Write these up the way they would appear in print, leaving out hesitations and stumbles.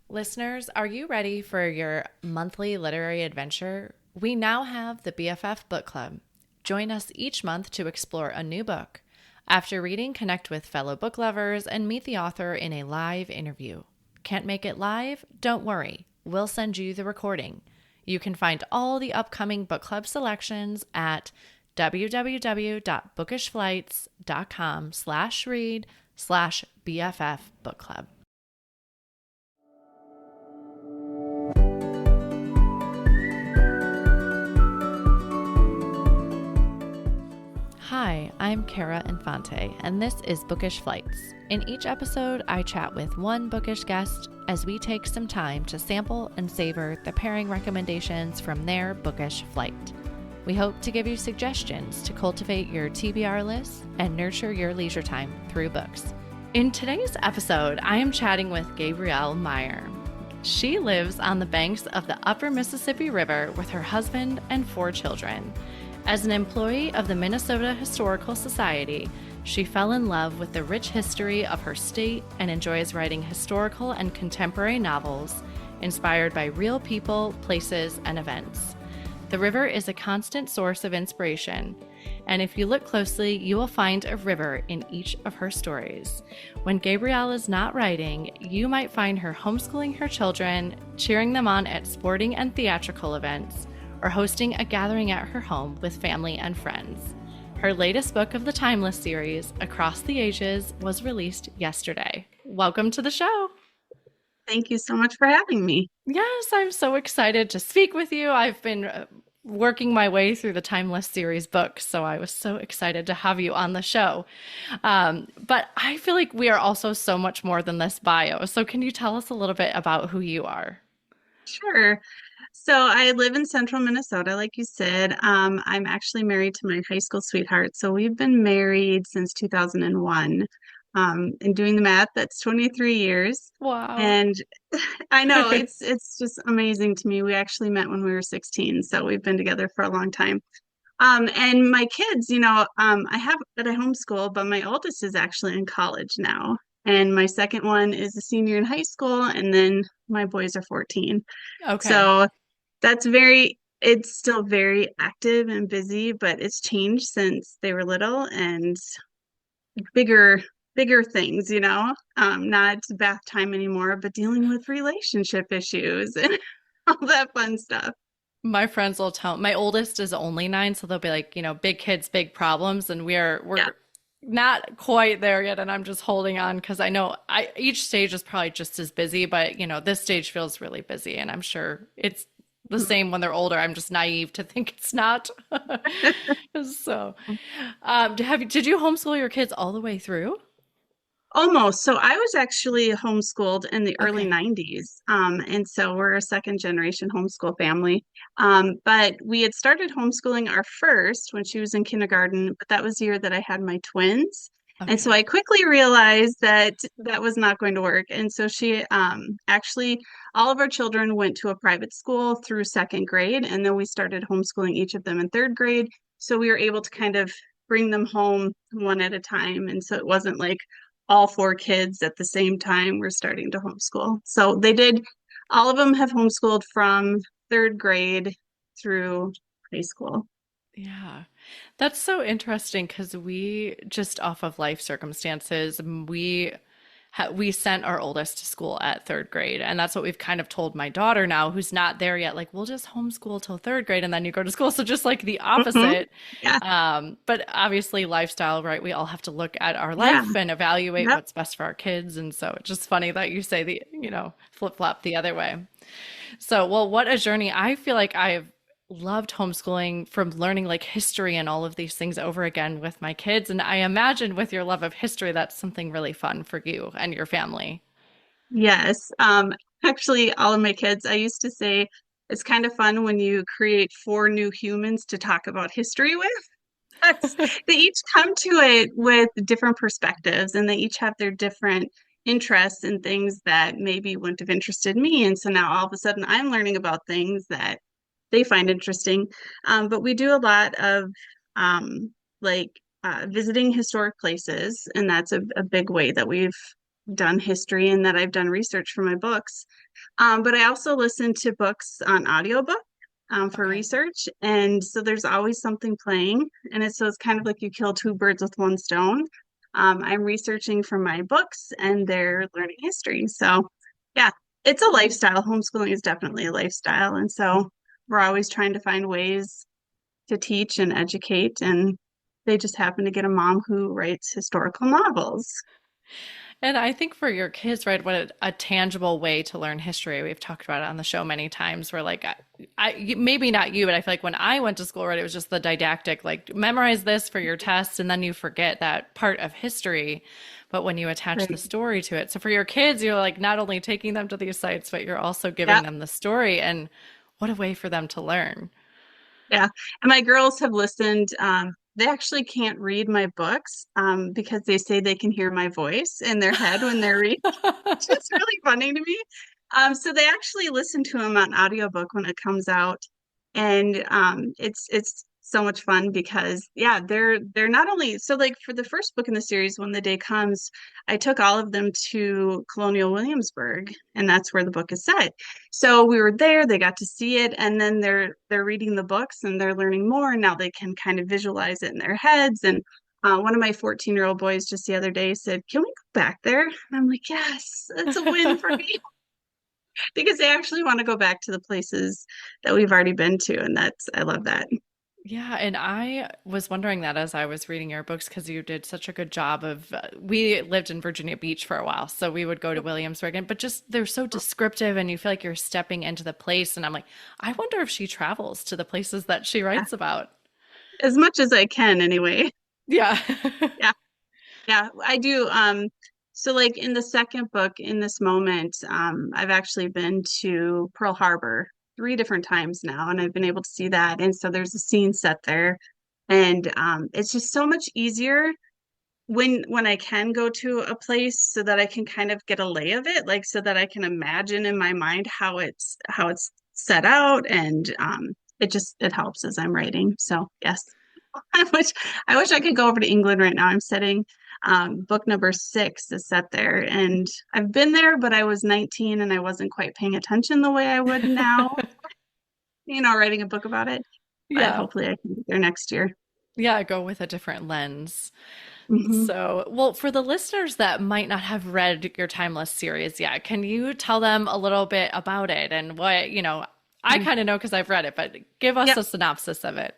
Listeners, are you ready for your monthly literary adventure? We now have the BFF Book Club. Join us each month to explore a new book. After reading, connect with fellow book lovers and meet the author in a live interview. Can't make it live? Don't worry. We'll send you the recording. You can find all the upcoming book club selections at www.bookishflights.com/read/BFF Book Club. Hi, I'm Cara Infante, and this is Bookish Flights. In each episode, I chat with one bookish guest as we take some time to sample and savor the pairing recommendations from their bookish flight. We hope to give you suggestions to cultivate your TBR list and nurture your leisure time through books. In today's episode, I am chatting with Gabrielle Meyer. She lives on the banks of the Upper Mississippi River with her husband and 4 children. As an employee of the Minnesota Historical Society, she fell in love with the rich history of her state and enjoys writing historical and contemporary novels inspired by real people, places, and events. The river is a constant source of inspiration, and if you look closely, you will find a river in each of her stories. When Gabrielle is not writing, you might find her homeschooling her children, cheering them on at sporting and theatrical events, or hosting a gathering at her home with family and friends. Her latest book of the Timeless series, Across the Ages, was released yesterday. Welcome to the show. Thank you so much for having me. Yes, I'm so excited to speak with you. I've been working my way through the Timeless series books, so I was so excited to have you on the show. But I feel like we are also so much more than this bio. So can you tell us a little bit about who you are? Sure. So I live in central Minnesota, like you said. I'm actually married to my high school sweetheart. So we've been married since 2001. And doing the math, that's 23 years. Wow. And I know it's just amazing to me. We actually met when we were 16, so we've been together for a long time. And my kids, I have at a homeschool, but my oldest is actually in college now. And my second one is a senior in high school, and then my boys are 14. Okay. So it's still very active and busy, but it's changed since they were little and bigger, bigger things, not bath time anymore, but dealing with relationship issues and all that fun stuff. My friends will tell my oldest is only 9, so they'll be like, big kids, big problems, and we're Yeah. not quite there yet, and I'm just holding on because I know each stage is probably just as busy, but this stage feels really busy, and I'm sure it's the same when they're older. I'm just naive to think it's not. So, did you homeschool your kids all the way through? Almost. So I was actually homeschooled in the early Okay. 90s. And so we're a second generation homeschool family. But we had started homeschooling our first when she was in kindergarten, but that was the year that I had my twins. And so Okay. I quickly realized that that was not going to work. And so she actually, all of our children went to a private school through second grade. And then we started homeschooling each of them in third grade. So we were able to kind of bring them home one at a time. And so it wasn't like all 4 kids at the same time were starting to homeschool. So all of them have homeschooled from third grade through high school. Yeah. That's so interesting because we just off of life circumstances, we sent our oldest to school at third grade, and that's what we've kind of told my daughter now, who's not there yet. Like, we'll just homeschool till third grade, and then you go to school. So just like the Hmm. opposite. Yeah, But obviously, lifestyle, right? We all have to look at our yeah, life and evaluate yep. what's best for our kids, and so it's just funny that you say flip flop the other way. So, well, what a journey. I feel like I've loved homeschooling from learning like history and all of these things over again with my kids. And I imagine with your love of history, that's something really fun for you and your family. Yes. Actually, all of my kids, I used to say it's kind of fun when you create 4 new humans to talk about history with. They each come to it with different perspectives and they each have their different interests in things that maybe wouldn't have interested me. And so now all of a sudden I'm learning about things that they find interesting. But we do a lot of like visiting historic places, and that's a big way that we've done history and that I've done research for my books. But I also listen to books on audiobook for Okay. research. And so there's always something playing. And it's kind of like you kill two birds with one stone. I'm researching for my books and they're learning history. So yeah, it's a lifestyle. Homeschooling is definitely a lifestyle. And so we're always trying to find ways to teach and educate. And they just happen to get a mom who writes historical novels. And I think for your kids, right, what a tangible way to learn history. We've talked about it on the show many times. Where like, maybe not you, but I feel like when I went to school, right, it was just the didactic, like memorize this for your test, and then you forget that part of history. But when you attach the Right. story to it, so for your kids, you're like not only taking them to these sites, but you're also giving Yeah. them the story. And what a way for them to learn. Yeah. And my girls have listened. They actually can't read my books because they say they can hear my voice in their head when they're reading. It's really funny to me. So they actually listen to them on audiobook when it comes out. And it's so much fun because yeah, they're not only so like for the first book in the series, When the Day Comes, I took all of them to Colonial Williamsburg, and that's where the book is set. So we were there, they got to see it, and then they're reading the books and they're learning more. And now they can kind of visualize it in their heads. And one of my 14-year-old boys just the other day said, "Can we go back there?" And I'm like, "Yes, it's a win for me." Because they actually want to go back to the places that we've already been to. And I love that. Yeah, and I was wondering that as I was reading your books because you did such a good job of. We lived in Virginia Beach for a while, so we would go to Williamsburg, and but just they're so descriptive, and you feel like you're stepping into the place. And I'm like, I wonder if she travels to the places that she Yeah. writes about. As much as I can, anyway. Yeah. Yeah. Yeah, I do. So like in the second book, in this moment, I've actually been to Pearl Harbor 3 different times now, and I've been able to see that. And so there's a scene set there. And it's just so much easier when I can go to a place so that I can kind of get a lay of it, like so that I can imagine in my mind how it's set out, and it helps as I'm writing. So yes, I wish I could go over to England right now. I'm setting book number 6 is set there, and I've been there, but I was 19 and I wasn't quite paying attention the way I would now, writing a book about it. But Yeah. hopefully I can get there next year. Yeah, go with a different lens. Hmm. So, well, for the listeners that might not have read your Timeless series yet, can you tell them a little bit about it and what, I kind of know because I've read it, but give us Yep. a synopsis of it.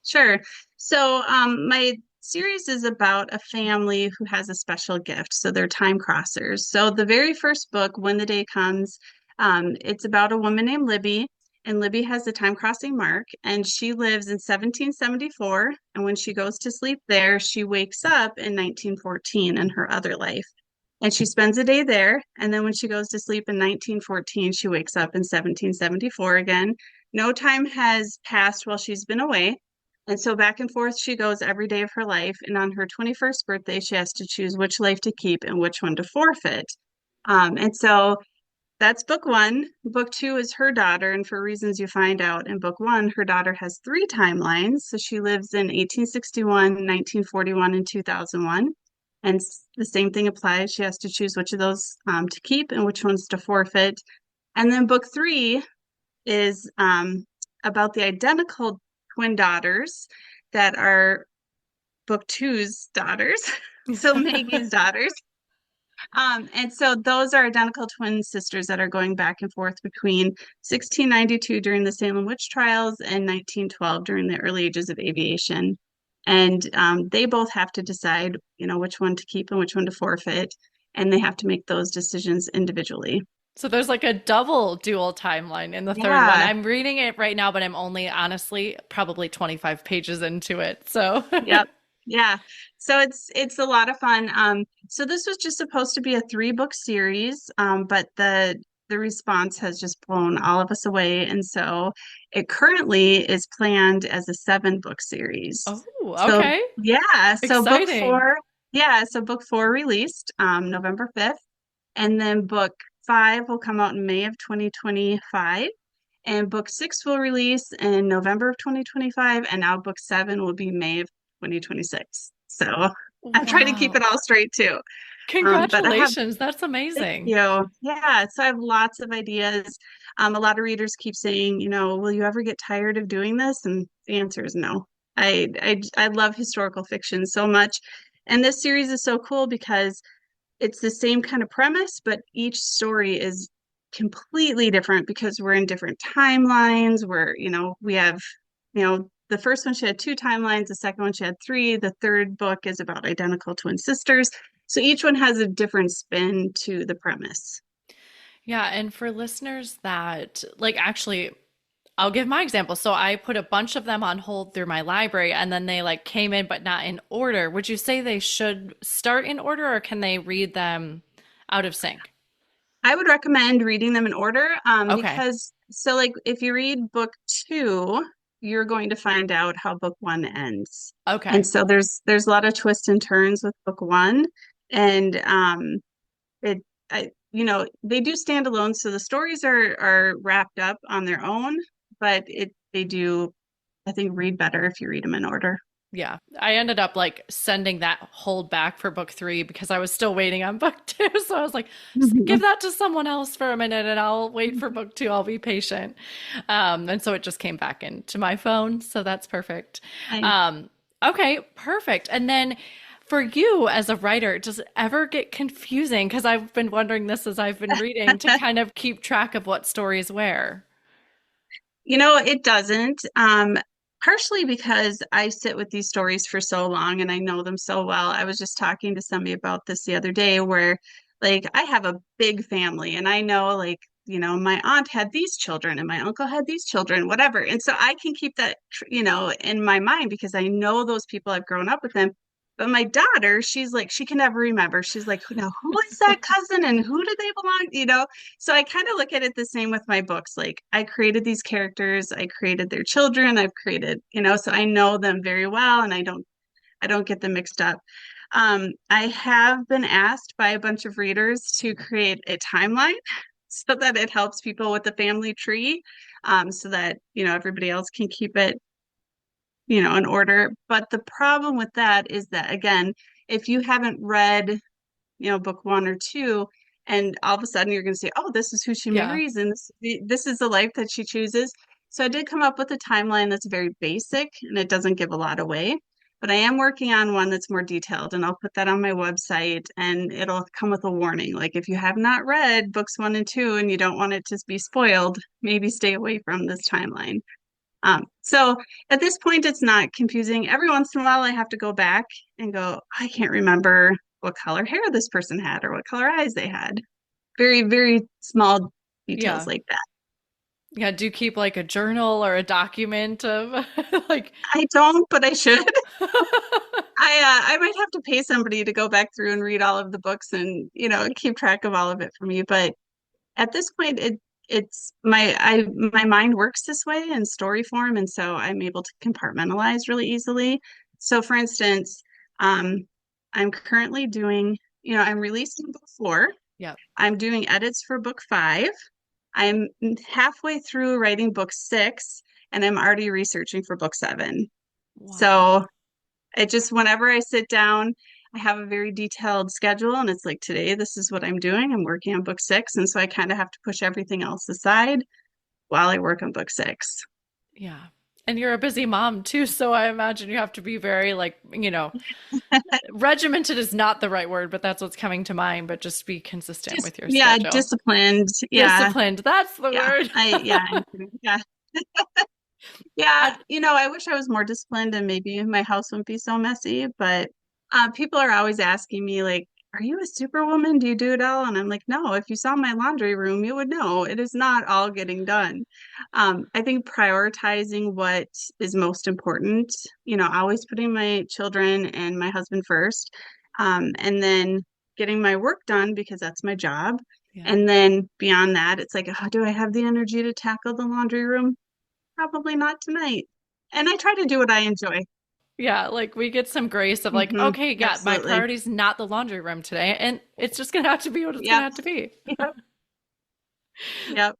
Sure. So, my series is about a family who has a special gift. So they're time crossers. So the very first book, When the Day Comes, it's about a woman named Libby, and Libby has the time crossing mark, and she lives in 1774. And when she goes to sleep there, she wakes up in 1914 in her other life. And she spends a day there. And then when she goes to sleep in 1914, she wakes up in 1774 again. No time has passed while she's been away. And so back and forth she goes every day of her life. And on her 21st birthday, she has to choose which life to keep and which one to forfeit. And so that's book one. Book two is her daughter. And for reasons you find out in book one, her daughter has 3 timelines. So she lives in 1861, 1941, and 2001. And the same thing applies. She has to choose which of those to keep and which ones to forfeit. And then book three is about the identical twin daughters that are book two's daughters. So Maggie's daughters. And so those are identical twin sisters that are going back and forth between 1692 during the Salem witch trials and 1912 during the early ages of aviation. And they both have to decide, which one to keep and which one to forfeit. And they have to make those decisions individually. So there's like a double dual timeline in the third one. Yeah. I'm reading it right now, but I'm only honestly probably 25 pages into it. So, Yep. Yeah. So it's a lot of fun. So this was just supposed to be a 3 book series, but the response has just blown all of us away. And so it currently is planned as a 7 book series. oh, So okay. yeah, so book Exciting. four, yeah, so book four released November 5th, and then book five will come out in May of 2025. And book 6 will release in November of 2025, and now book 7 will be May of 2026. So I'm trying to keep it Wow. all straight too. But I have, Congratulations. That's thank amazing. you. Yeah, so I have lots of ideas. A lot of readers keep saying, will you ever get tired of doing this? And the answer is no. I love historical fiction so much. And this series is so cool because it's the same kind of premise, but each story is completely different because we're in different timelines. We have, the first one she had two timelines, the second one she had three, the third book is about identical twin sisters. So each one has a different spin to the premise. Yeah, and for listeners that like actually I'll give my example. So I put a bunch of them on hold through my library and then they like came in but not in order. Would you say they should start in order or can they read them out of sync? I would recommend reading them in order, Okay. because so like if you read book two, you're going to find out how book one ends. And Okay. so there's a lot of twists and turns with book one. And it they do stand alone, so the stories are wrapped up on their own, but they do, I think, read better if you read them in order. Yeah. I ended up like sending that hold back for book three because I was still waiting on book two. So I was like, just give that to someone else for a minute and I'll wait for book two. I'll be patient. And so it just came back into my phone. So that's perfect. Nice. Um, okay, perfect. And then for you as a writer, does it ever get confusing? Because I've been wondering this as I've been reading to kind of keep track of what stories where. It doesn't. Partially because I sit with these stories for so long and I know them so well. I was just talking to somebody about this the other day where, like, I have a big family and I know, like, my aunt had these children and my uncle had these children, whatever. And so I can keep that, in my mind because I know those people, I've grown up with them. But my daughter, she's like, she can never remember. She's like, now who is that cousin and who do they belong? So I kind of look at it the same with my books. Like I created these characters, I created their children, I've created, so I know them very well and I don't get them mixed up. I have been asked by a bunch of readers to create a timeline so that it helps people with the family tree, so that, everybody else can keep it, in order. But the problem with that is that, again, if you haven't read, book one or two, and all of a sudden you're going to say, oh, this is who she Yeah. marries, and this is the life that she chooses. So I did come up with a timeline that's very basic and it doesn't give a lot away. But I am working on one that's more detailed, and I'll put that on my website and it'll come with a warning. Like if you have not read books one and two and you don't want it to be spoiled, maybe stay away from this timeline. So at this point, it's not confusing. Every once in a while, I have to go back and go, I can't remember what color hair this person had or what color eyes they had. Very, very small details Yeah. like that. Yeah. Do you keep like a journal or a document of like, I don't, but I should. I might have to pay somebody to go back through and read all of the books and, keep track of all of it for me. But at this point, it's my mind works this way in story form, and so I'm able to compartmentalize really easily. So, for instance, um, I'm currently doing, I'm releasing book four. yeah. I'm doing edits for book five. I'm halfway through writing book six, and I'm already researching for book seven. Wow. So it just, whenever I sit down, I have a very detailed schedule, and it's like today, this is what I'm doing. I'm working on book six. And so I kind of have to push everything else aside while I work on book six. Yeah. And you're a busy mom too, so I imagine you have to be very like, regimented is not the right word, but that's what's coming to mind, but just be consistent Just, with your yeah, schedule. disciplined. Yeah. Disciplined, that's the Yeah. word. I'm kidding. Yeah. Yeah. I- I wish I was more disciplined and maybe my house wouldn't be so messy, but people are always asking me, like, are you a superwoman? Do you do it all? And I'm like, no, if you saw my laundry room, you would know it is not all getting done. I think prioritizing what is most important, always putting my children and my husband first, and then getting my work done because that's my job. yeah. And then beyond that, it's like, oh, do I have the energy to tackle the laundry room? Probably not tonight. And I try to do what I enjoy. Yeah, like we get some grace of like, Hmm. okay, yeah, my Absolutely. priority's not the laundry room today, and it's just gonna have to be what it's gonna Yep. have to be. Yep. Yep.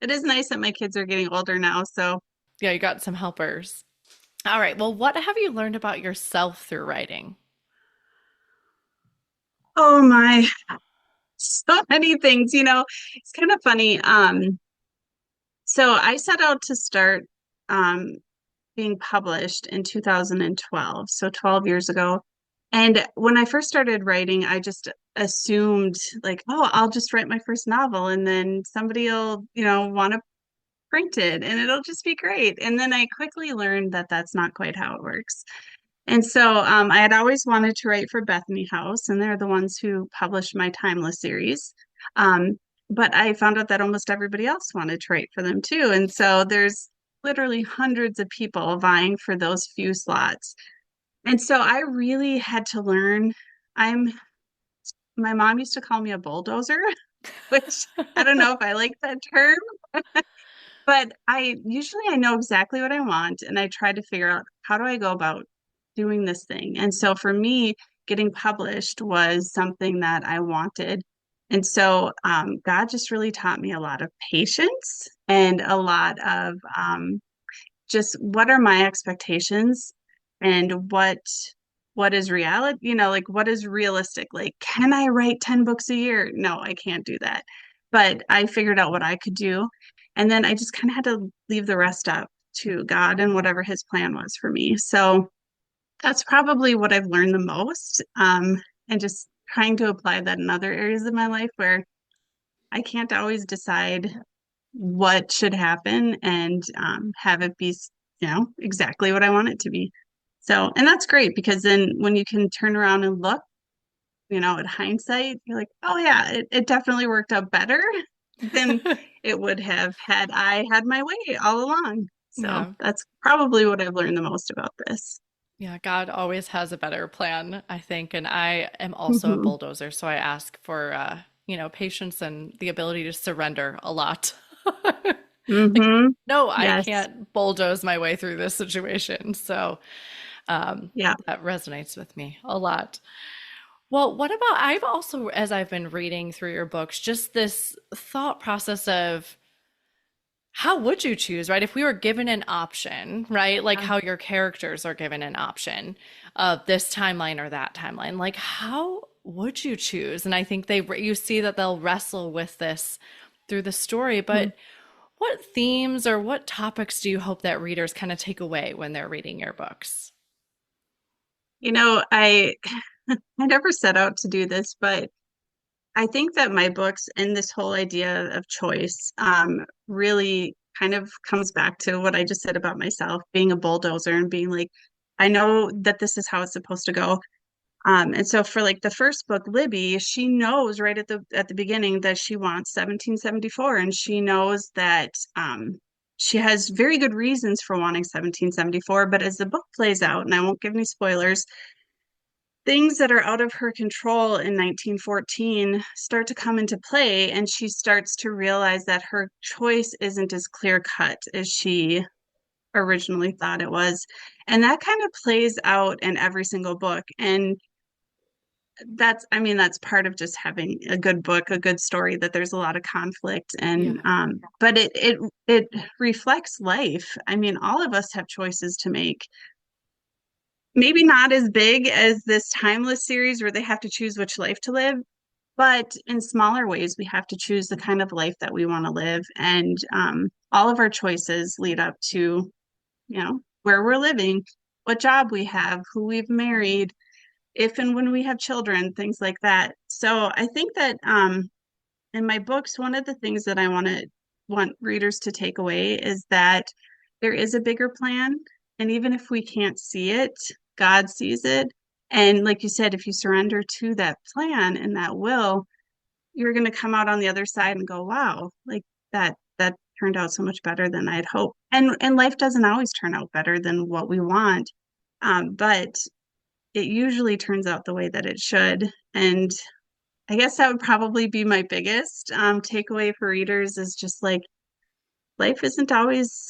It is nice that my kids are getting older now. So, Yeah, you got some helpers. All right, well, what have you learned about yourself through writing? Oh my, so many things, it's kind of funny. So I set out to start um, being published in 2012, so 12 years ago. And when I first started writing, I just assumed like, oh, I'll just write my first novel and then somebody will, want to print it and it'll just be great. And then I quickly learned that that's not quite how it works. And so I had always wanted to write for Bethany House, and they're the ones who published my Timeless series. Um, but I found out that almost everybody else wanted to write for them too. And so there's literally hundreds of people vying for those few slots. And so I really had to learn. I'm, my mom used to call me a bulldozer, which I don't know if I like that term, but I know exactly what I want and I try to figure out how do I go about doing this thing. And so for me, getting published was something that I wanted. And so God just really taught me a lot of patience and a lot of just what are my expectations and what is reality, like what is realistic? Like, can I write 10 books a year? No, I can't do that. But I figured out what I could do. And then I just kind of had to leave the rest up to God and whatever his plan was for me. So that's probably what I've learned the most. And just trying to apply that in other areas of my life where I can't always decide what should happen and have it be, exactly what I want it to be. So, and that's great because then when you can turn around and look, at hindsight, you're like, oh yeah, it definitely worked out better than it would have had I had my way all along. So Yeah. that's probably what I've learned the most about this. Yeah, God always has a better plan, I think. And I am also a Hmm. bulldozer, so I ask for patience and the ability to surrender a lot. Like, Hmm. no, I Yes. can't bulldoze my way through this situation. So um, Yeah. that resonates with me a lot. Well, what about I've also, as I've been reading through your books, just this thought process of how would you choose, right? If we were given an option, right? Like Yeah. how your characters are given an option of this timeline or that timeline, like how would you choose? And I think you see that they'll wrestle with this through the story, Mhm. but what themes or what topics do you hope that readers kind of take away when they're reading your books? I I never set out to do this, but I think that my books and this whole idea of choice really kind of comes back to what I just said about myself, being a bulldozer and being like, I know that this is how it's supposed to go. And so for like the first book, Libby, she knows right at the beginning that she wants 1774, and she knows that she has very good reasons for wanting 1774. But as the book plays out, and I won't give any spoilers, things that are out of her control in 1914 start to come into play, and she starts to realize that her choice isn't as clear cut as she originally thought it was. And that kind of plays out in every single book. And I mean, that's part of just having a good book, a good story, that there's a lot of conflict and Yeah. but it reflects life. I mean, all of us have choices to make. Maybe not as big as this Timeless series where they have to choose which life to live, but in smaller ways, we have to choose the kind of life that we want to live. And all of our choices lead up to, where we're living, what job we have, who we've married, if and when we have children, things like that. So I think that in my books, one of the things that want readers to take away is that there is a bigger plan. And even if we can't see it, God sees it. And like you said, if you surrender to that plan and that will, you're going to come out on the other side and go, wow, like that turned out so much better than I'd hoped. And life doesn't always turn out better than what we want. But it usually turns out the way that it should. And I guess that would probably be my biggest takeaway for readers is just like life isn't always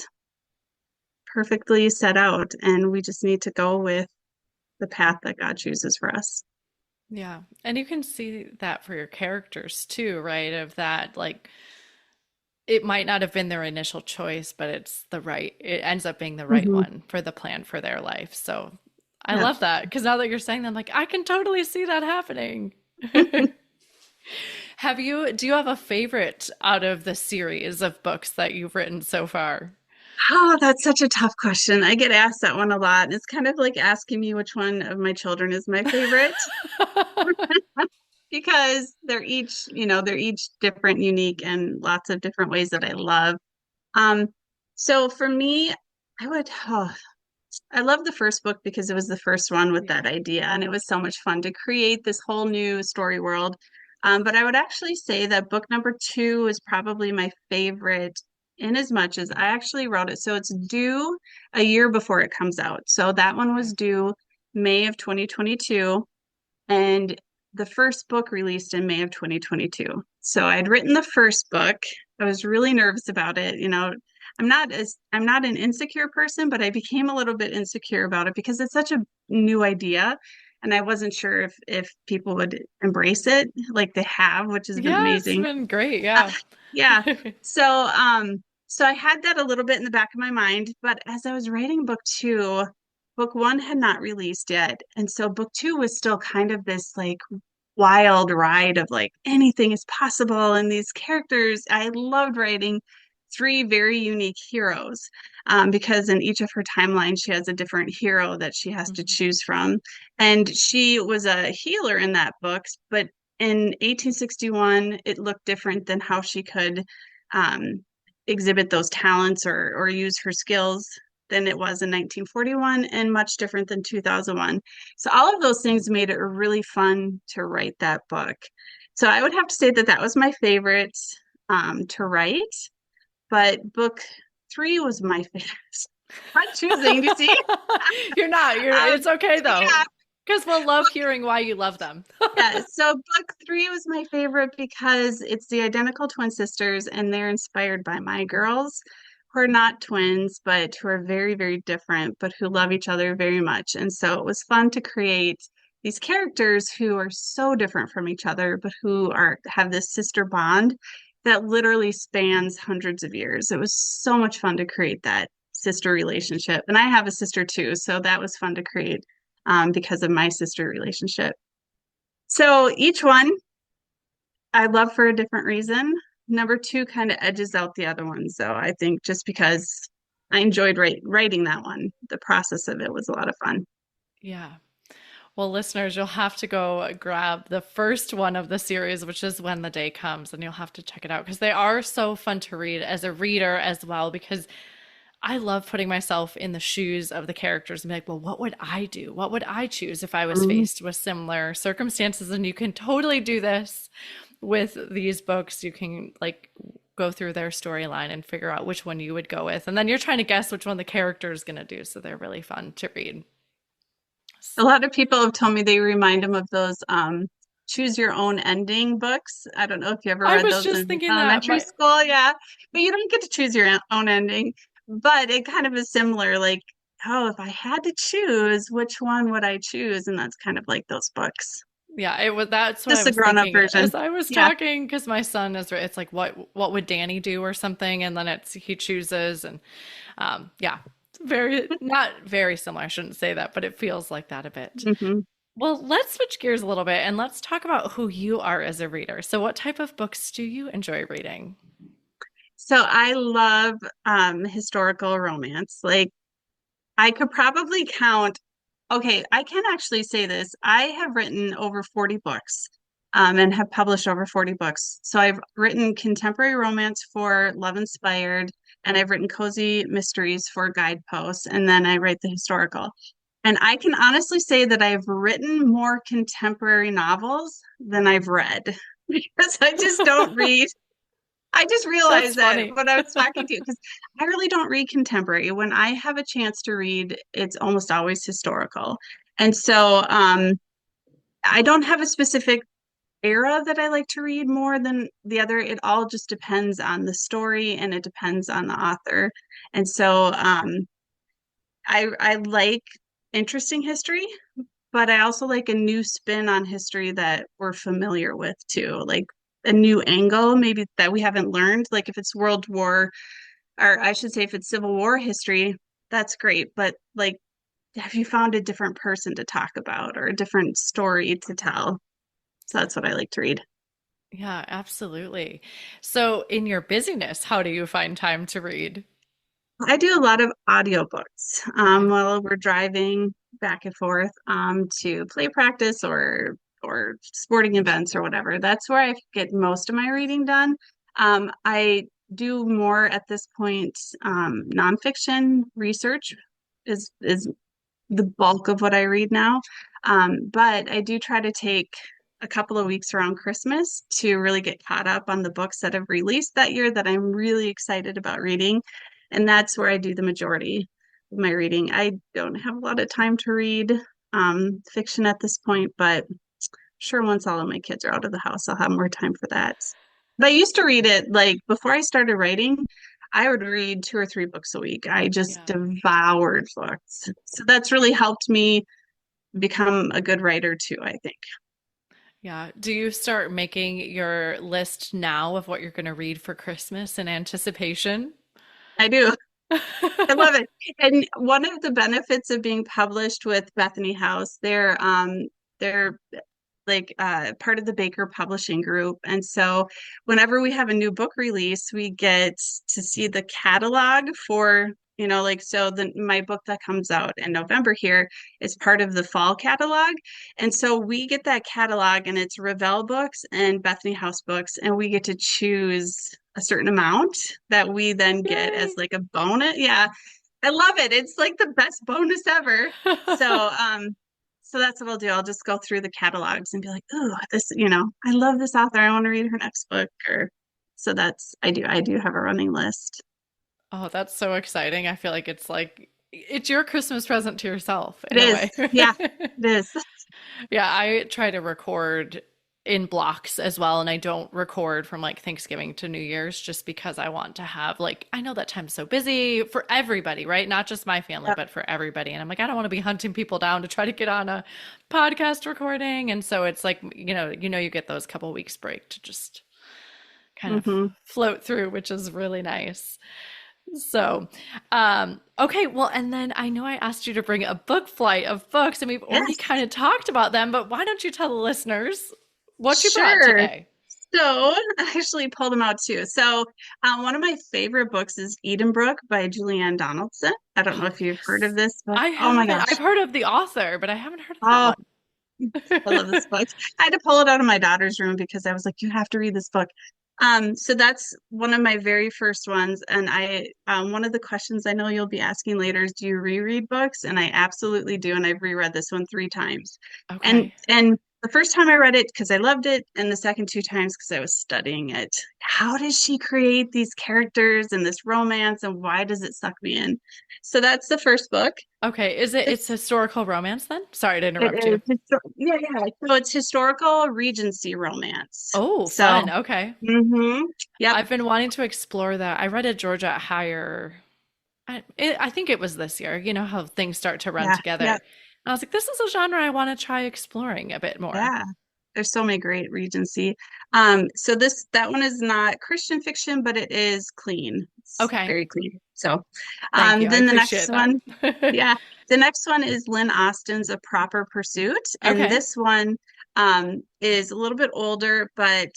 perfectly set out, and we just need to go with the path that God chooses for us. Yeah. And you can see that for your characters too, right? Of that, like, it might not have been their initial choice, but it ends up being the right Hmm. one for the plan for their life. So I Yeah. love that because now that you're saying that, I'm like, I can totally see that happening. Do you have a favorite out of the series of books that you've written so far? Oh, that's such a tough question. I get asked that one a lot. It's kind of like asking me which one of my children is my favorite because they're each different, unique, and lots of different ways that I love. Um, so for me, I love the first book because it was the first one with that idea, and it was so much fun to create this whole new story world. But I would actually say that book number two is probably my favorite in as much as I actually wrote it. So it's due a year before it comes out. So that one was due May of 2022, and the first book released in May of 2022. So I'd written the first book. I was really nervous about it. I'm not an insecure person, but I became a little bit insecure about it because it's such a new idea. And I wasn't sure if people would embrace it like they have, which has been Yeah, it's amazing. been great. Uh, Yeah. yeah. So so I had that a little bit in the back of my mind, but as I was writing book two, book one had not released yet. And so book two was still kind of this like wild ride of like anything is possible. And these characters, I loved writing three very unique heroes because in each of her timelines, she has a different hero that she has to Mhm. choose from. And she was a healer in that book, but in 1861, it looked different than how she could um, exhibit those talents or use her skills than it was in 1941 and much different than 2001. So all of those things made it really fun to write that book. So I would have to say that that was my favorite to write, but book three was my favorite. I'm choosing, you see? You're not. It's okay though, Yeah, because we'll love hearing why you love them. yeah. So book three was my favorite because it's the identical twin sisters and they're inspired by my girls who are not twins, but who are very, very different, but who love each other very much. And so it was fun to create these characters who are so different from each other, but who are have this sister bond that literally spans hundreds of years. It was so much fun to create that sister relationship. And I have a sister too, so that was fun to create because of my sister relationship. So each one I love for a different reason. Number two kind of edges out the other one. So I think just because I enjoyed writing that one, the process of it was a lot of fun. Yeah. Well, listeners, you'll have to go grab the first one of the series, which is When the Day Comes, and you'll have to check it out because they are so fun to read as a reader as well. Because I love putting myself in the shoes of the characters and be like, well, what would I do? What would I choose if I was Mhm. faced with similar circumstances? And you can totally do this with these books. You can like go through their storyline and figure out which one you would go with. And then you're trying to guess which one the character is going to do. So they're really fun to read. A lot of people have told me they remind them of those choose your own ending books. I don't know if you ever I read was those just in thinking that elementary my school. Yeah, but you don't get to choose your own ending. But it kind of is similar, like, oh, if I had to choose, which one would I choose? And that's kind of like those books. Yeah, it was that's what I Just a was grown-up thinking version. as I was Yeah. talking because my son is it's like what would Danny do or something and then it's he chooses and yeah, it's very not very similar. I shouldn't say that, but it feels like that a bit. hmm Well, let's switch gears a little bit and let's talk about who you are as a reader. So what type of books do you enjoy reading? So I love historical romance. Like I could probably count, okay, I can actually say this. I have written over 40 books and have published over 40 books. So I've written contemporary romance for Love Inspired, and I've written cozy mysteries for Guideposts, and then I write the historical. And I can honestly say that I've written more contemporary novels than I've read because I just don't read. I just realized That's that funny. when I was talking to you, because I really don't read contemporary. When I have a chance to read, it's almost always historical. And so I don't have a specific era that I like to read more than the other. It all just depends on the story and it depends on the author. And so I like interesting history, but I also like a new spin on history that we're familiar with too, like a new angle maybe that we haven't learned. Like if it's World War, or I should say if it's Civil War history, that's great. But like, have you found a different person to talk about or a different story to tell? So that's what I like to read. Yeah, absolutely. So, in your busyness, how do you find time to read? I do a lot of audiobooks Okay. while we're driving back and forth to play practice or sporting events or whatever. That's where I get most of my reading done. I do more at this point. Nonfiction research is the bulk of what I read now. But I do try to take a couple of weeks around Christmas to really get caught up on the books that have released that year that I'm really excited about reading. And that's where I do the majority of my reading. I don't have a lot of time to read fiction at this point, but sure, once all of my kids are out of the house, I'll have more time for that. But I used to read it like before I started writing, I would read 2 or 3 books a week. I just Yeah. devoured books. So that's really helped me become a good writer too, I think. Yeah. Do you start making your list now of what you're going to read for Christmas in anticipation? I do. I love it. And one of the benefits of being published with Bethany House, they're like part of the Baker Publishing Group. And so whenever we have a new book release, we get to see the catalog for, like so my book that comes out in November here is part of the fall catalog. And so we get that catalog and it's Revell books and Bethany House books, and we get to choose a certain amount that we then get as Yay. like a bonus. Yeah. I love it. It's like the best bonus ever. So, so that's what I'll do. I'll just go through the catalogs and be like, oh, this, I love this author. I want to read her next book. Or so that's I do have a running list. Oh, that's so exciting. I feel like it's your Christmas present to yourself It in a is. way. Yeah, it is. Yeah, I try to record in blocks as well, and I don't record from like Thanksgiving to New Year's just because I want to have like I know that time's so busy for everybody, right? Not just my family, Yep. but for everybody. And I'm like, I don't want to be hunting people down to try to get on a podcast recording. And so it's like, you get those couple weeks break to just kind of Hmm. float through, which is really nice. So, okay, well, and then I know I asked you to bring a book flight of books, and we've already Yes, kind of talked about them, but why don't you tell the listeners what you brought sure. today? So I actually pulled them out too. So one of my favorite books is Edenbrook by Julianne Donaldson. I don't know Oh, if you've heard yes. of this book. I Oh my haven't. I've gosh. heard of the author, but I haven't heard of that Oh, I love one. this book. I had to pull it out of my daughter's room because I was like, you have to read this book. So that's one of my very first ones. And one of the questions I know you'll be asking later is, do you reread books? And I absolutely do. And I've reread this one 3 times. And Okay. the first time I read it because I loved it, and the second 2 times because I was studying it. How does she create these characters and this romance, and why does it suck me in? So that's the first book. Okay. It's historical romance then? Sorry to It interrupt is, you. yeah, yeah. So it's historical Regency romance. Oh, So, fun. Okay. yep, I've been wanting to explore that. I read a Georgia Higher. I think it was this year. You know how things start to run yeah, together. yeah, And I was like, this is a genre I want to try exploring a bit more. yeah. There's so many great Regency. So that one is not Christian fiction, but it is clean. It's Okay. very clean. So, Thank you. I then the next appreciate that. one, yeah, the next one is Lynn Austin's A Proper Pursuit, and Okay. this one, is a little bit older, but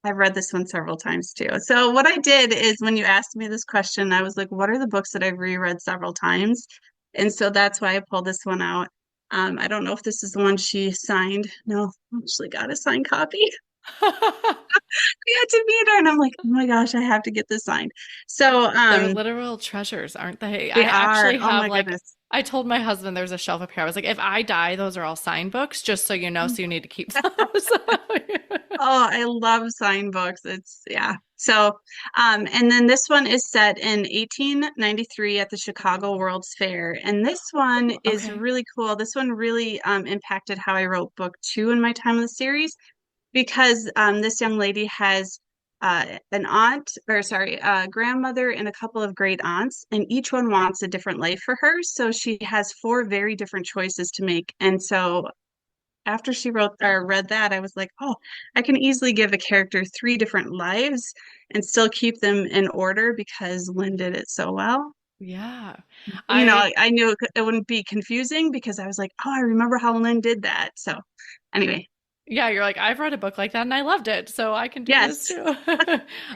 I've read this one several times too. So what I did is when you asked me this question, I was like, what are the books that I've reread several times? And so that's why I pulled this one out. I don't know if this is the one she signed. No, I actually got a signed copy. We had to meet her, and I'm like, oh my gosh, I have to get this signed. So, They're literal treasures, aren't they? I they are. actually Oh have my like, goodness. I told my husband there's a shelf up here. I was like, if I die, those are all signed books, just so you know, so you need to keep those. Oh, I love signed books. It's yeah. So, and then this one is set in 1893 at the Chicago World's Fair. And this one is Okay. really cool. This one really impacted how I wrote book two in my time of the series because this young lady has an aunt, or sorry, a grandmother and a couple of great aunts, and each one wants a different life for her. So she has four very different choices to make. And so after she wrote or read that, I was like, oh, I can easily give a character three different lives and still keep them in order because Lynn did it so well. Yeah. You know, I I knew it wouldn't be confusing because I was like, oh, I remember how Lynn did that. So anyway, Yeah, you're like, I've read a book like that and I loved it, so I can do this Yes. too.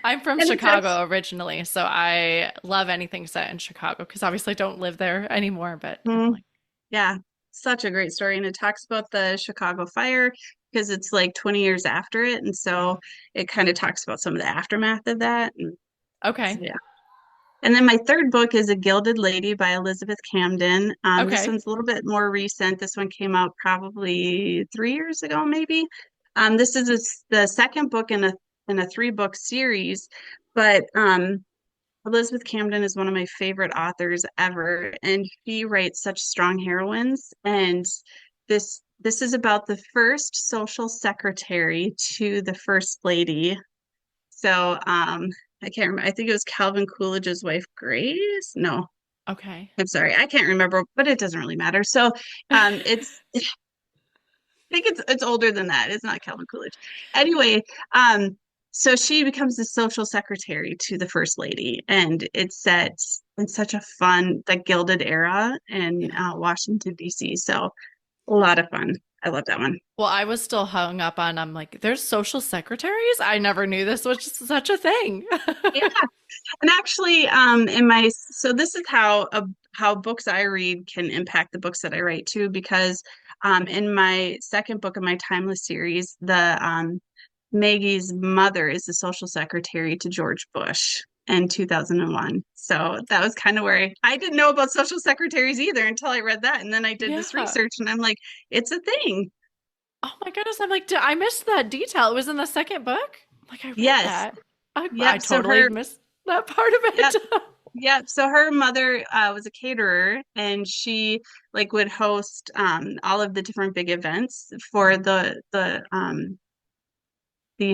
I'm from And it's actually, Chicago originally, so I love anything set in Chicago because obviously I don't live there anymore, but I'm mm, like, yeah, such a great story. And it talks about the Chicago fire because it's like 20 years after it. And so it kind of talks about some of the aftermath of that. And so, okay, yeah. And then my third book is A Gilded Lady by Elizabeth Camden. This okay, one's a little bit more recent. This one came out probably 3 years ago, maybe. This is the second book in a three-book series, but Elizabeth Camden is one of my favorite authors ever, and she writes such strong heroines. And this is about the first social secretary to the first lady. So I can't remember. I think it was Calvin Coolidge's wife, Grace. No, okay. I'm sorry, I can't remember, but it doesn't really matter. So it's I think it's older than that. It's not Calvin Coolidge. Anyway, um, so she becomes the social secretary to the first lady, and it's set in such a fun, the Gilded era in Yeah. Washington, D.C. So a lot of fun. I love that one. Well, I was still hung up on, I'm like, there's social secretaries? I never knew this was just such a thing. Yeah. And actually, in my so this is how books I read can impact the books that I write too, because in my second book of my Timeless series, the Maggie's mother is the social secretary to George Bush in 2001. So that was kind of where I didn't know about social secretaries either until I read that, and then I did this Yeah. research, and I'm like, it's a thing. Oh my goodness. I'm like, I missed that detail. It was in the second book. I'm like, I read Yes. that. I Yep. So totally her missed that part of Yep. it. Yeah, so her mother was a caterer, and she like would host all of the different big events for the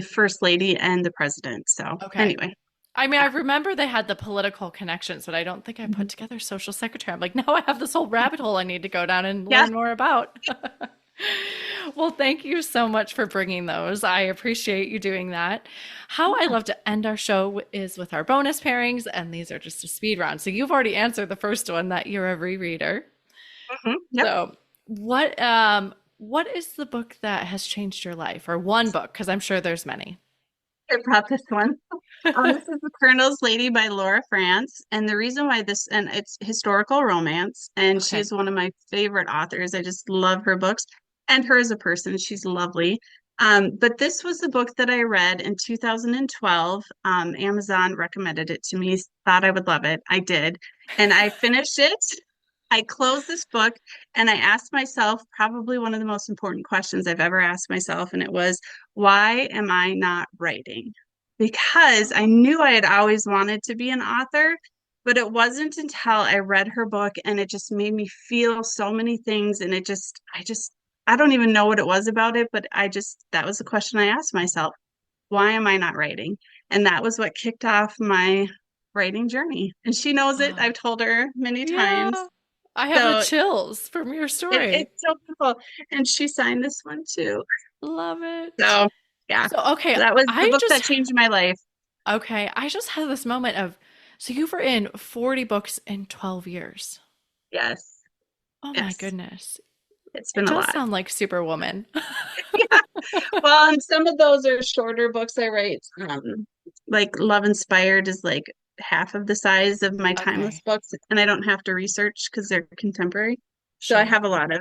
first lady and the president. So Okay. anyway, I mean, I yeah. remember they had the political connections, but I don't think I put Mhm. together social secretary. I'm like, now I have this whole rabbit hole I need to go down and Yeah, learn more about. Well, thank you so much for bringing those. I appreciate you doing that. How I love to end our show is with our bonus pairings, and these are just a speed round. So you've already answered the first one that you're a rereader. yep. So what is the book that has changed your life, or one book? Because I'm sure there's many. I brought this one. This is The Colonel's Lady by Laura France, and the reason why and it's historical romance, and she Okay. is one of my favorite authors. I just love her books and her as a person. She's lovely. But this was the book that I read in 2012. Amazon recommended it to me, thought I would love it. I did, and I finished it. I closed this book and I asked myself probably one of the most important questions I've ever asked myself, and it was, why am I not writing? Because I knew I had always wanted to be an author, but it wasn't until I read her book and it just made me feel so many things. And I don't even know what it was about it, but that was the question I asked myself. Why am I not writing? And that was what kicked off my writing journey. And she knows it. Oh, I've told her many times. yeah. I have the So chills from your story. it's so cool. And she signed this one too. Love it. So yeah, So, okay, that was the I book that just changed my life. I just had this moment of, so you've written 40 books in 12 years. Yes. Oh my Yes. goodness. It's It been a does lot. sound like Superwoman. Yeah. Well, and some of those are shorter books I write. Like Love Inspired is like half of the size of my timeless Okay, books, and I don't have to research because they're contemporary. So I sure. have a lot of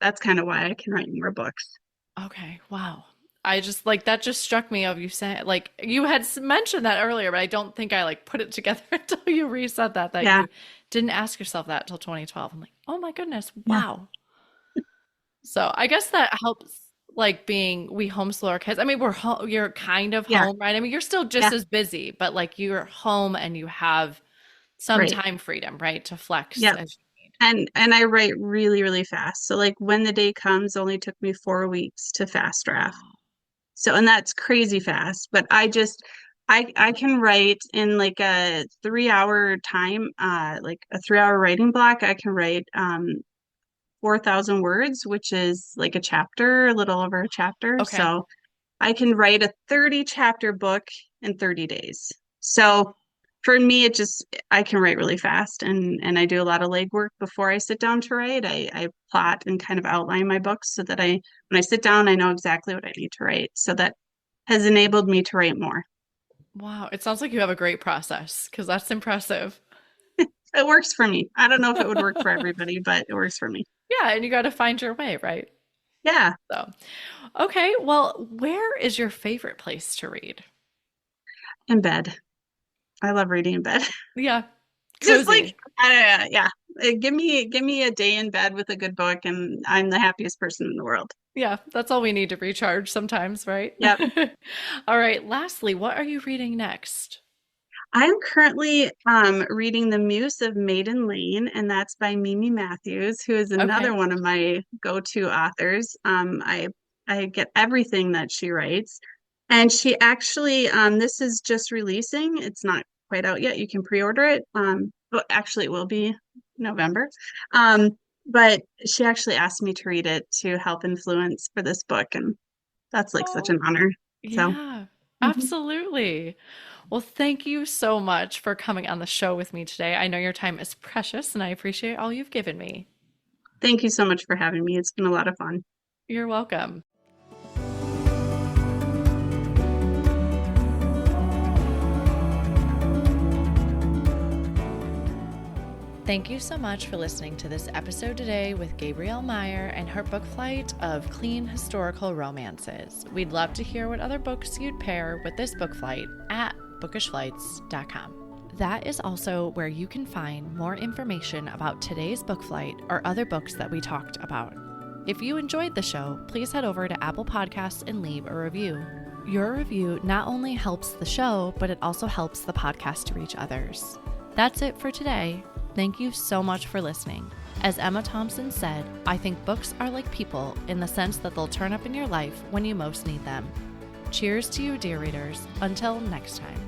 that's kind of why I can write more books. Okay, wow. I just like that just struck me of you saying like you had mentioned that earlier, but I don't think I like put it together until you resaid that Yeah. you didn't ask yourself that till 2012. I'm like, oh my goodness, Yeah. wow. So I guess that helps like being we homeschool our kids. I mean, you're kind of Yeah. home, right? I mean, you're still just Yeah. as busy, but like you're home and you have some Right. time freedom, right? To flex Yeah. as you need. And I write really, really fast. So like when the day comes, only took me 4 weeks to fast draft. Wow. So, and that's crazy fast, but I can write in like a 3 hour time, like a 3 hour writing block. I can write 4,000 words, which is like a chapter, a little over a chapter. Okay. So I can write a 30 chapter book in 30 days. So for me, I can write really fast and I do a lot of legwork before I sit down to write. I plot and kind of outline my books so that when I sit down, I know exactly what I need to write. So that has enabled me to write more. Wow, it sounds like you have a great process because that's impressive. It works for me. I don't know if it would work for everybody, but it works for me. Yeah, and you got to find your way, right? Yeah, So, okay, well, where is your favorite place to read? in bed. I love reading in bed. Yeah, Just like, cozy. yeah. Give me a day in bed with a good book, and I'm the happiest person in the world. Yeah, that's all we need to recharge sometimes, right? Yep. All right, lastly, what are you reading next? I'm currently reading The Muse of Maiden Lane, and that's by Mimi Matthews, who is another Okay. one of my go-to authors. I get everything that she writes, and she actually this is just releasing. It's not quite out yet. You can pre-order it. Well, actually, it will be November. But she actually asked me to read it to help influence for this book, and that's like such Oh, an honor. So. yeah, Mhm. absolutely. Well, thank you so much for coming on the show with me today. I know your time is precious and I appreciate all you've given me. Thank you so much for having me. It's been a lot of fun. You're welcome. Thank you so much for listening to this episode today with Gabrielle Meyer and her book flight of clean historical romances. We'd love to hear what other books you'd pair with this book flight at bookishflights.com. That is also where you can find more information about today's book flight or other books that we talked about. If you enjoyed the show, please head over to Apple Podcasts and leave a review. Your review not only helps the show, but it also helps the podcast to reach others. That's it for today. Thank you so much for listening. As Emma Thompson said, I think books are like people in the sense that they'll turn up in your life when you most need them. Cheers to you, dear readers. Until next time.